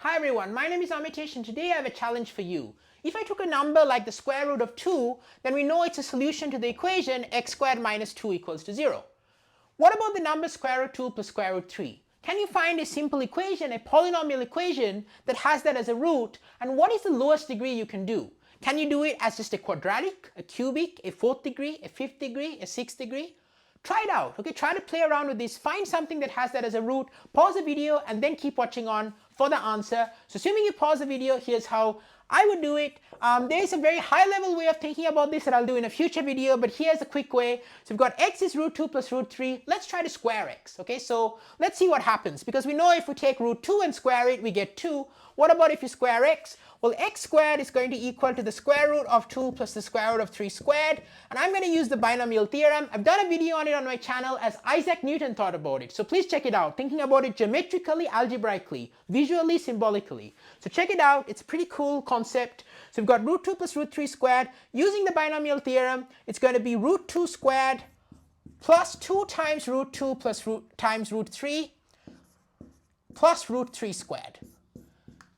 Hi everyone, my name is Amitesh and today I have a challenge for you. If I took a number like the square root of 2, then we know it's a solution to the equation x squared minus 2 equals to 0. What about the number square root 2 plus square root 3? Can you find a simple equation, a polynomial equation that has that as a root, and what is the lowest degree you can do? Can you do it as just a quadratic, a cubic, a fourth degree, a fifth degree, a sixth degree? Try it out, okay? Try to play around with this, find something that has that as a root, pause the video and then keep watching on for the answer. So assuming you pause the video, here's how I would do it. There is a very high level way of thinking about this that I'll do in a future video, but here's a quick way. So we've got x is root 2 plus root 3. Let's try to square x, okay? So let's see what happens, because we know if we take root 2 and square it, we get 2. What about if you square x? Well, x squared is going to equal to the square root of 2 plus the square root of 3 squared. And I'm going to use the binomial theorem. I've done a video on it on my channel as Isaac Newton thought about it. So please check it out, thinking about it geometrically, algebraically, visually, symbolically. So check it out. It's a pretty cool concept. So we've got root 2 plus root 3 squared. Using the binomial theorem, it's going to be root 2 squared plus 2 times root 2 plus times root 3 plus root 3 squared.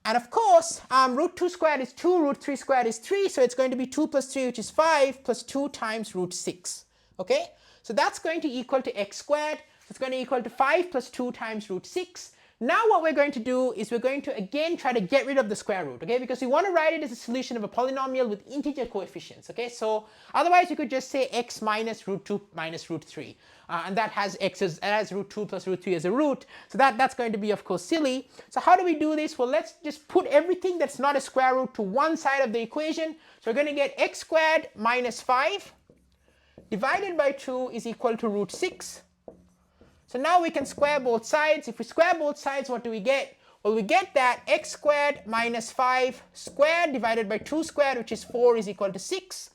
And of course, root 2 squared is 2, root 3 squared is 3, so it's going to be 2 plus 3, which is 5, plus 2 times root 6, okay? So that's going to equal to x squared, so it's going to equal to 5 plus 2 times root 6. Now what we're going to do is we're going to again try to get rid of the square root, okay? Because we want to write it as a solution of a polynomial with integer coefficients, okay? So otherwise you could just say x minus root 2 minus root 3. And that has x as root 2 plus root 3 as a root. So that's going to be, of course, silly. So how do we do this? Well, let's just put everything that's not a square root to one side of the equation. So we're going to get x squared minus 5 divided by 2 is equal to root 6. So now we can square both sides. If we square both sides, what do we get? Well, we get that x squared minus 5 squared divided by 2 squared, which is 4, is equal to 6.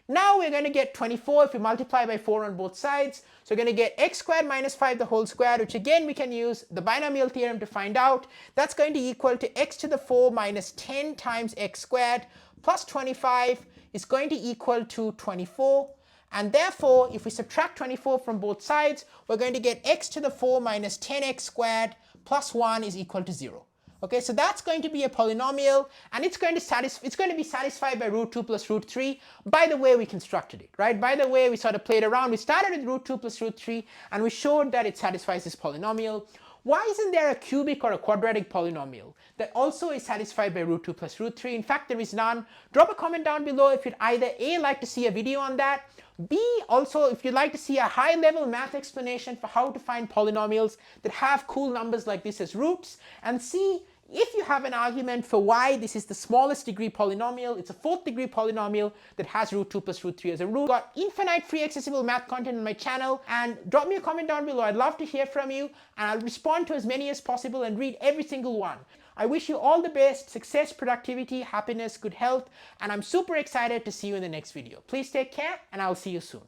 Now we're going to get 24 if we multiply by 4 on both sides. So we're going to get x squared minus 5 the whole square, which again we can use the binomial theorem to find out. That's going to equal to x to the 4 minus 10 times x squared plus 25 is going to equal to 24. And therefore, if we subtract 24 from both sides, we're going to get x to the 4 minus 10x squared plus 1 is equal to 0. Okay, so that's going to be a polynomial, and it's going to be satisfied by root 2 plus root 3 by the way we constructed it, right? By the way we sort of played around. We started with root 2 plus root 3, and we showed that it satisfies this polynomial. Why isn't there a cubic or a quadratic polynomial that also is satisfied by root 2 plus root 3? In fact, there is none. Drop a comment down below if you'd either A, like to see a video on that, B, also if you'd like to see a high-level math explanation for how to find polynomials that have cool numbers like this as roots, and C, if you have an argument for why this is the smallest degree polynomial. It's a fourth degree polynomial that has root 2 plus root 3 as a root. Got infinite free accessible math content on my channel, and drop me a comment down below. I'd love to hear from you, and I'll respond to as many as possible and read every single one. I wish you all the best, success, productivity, happiness, good health, and I'm super excited to see you in the next video. Please take care, and I'll see you soon.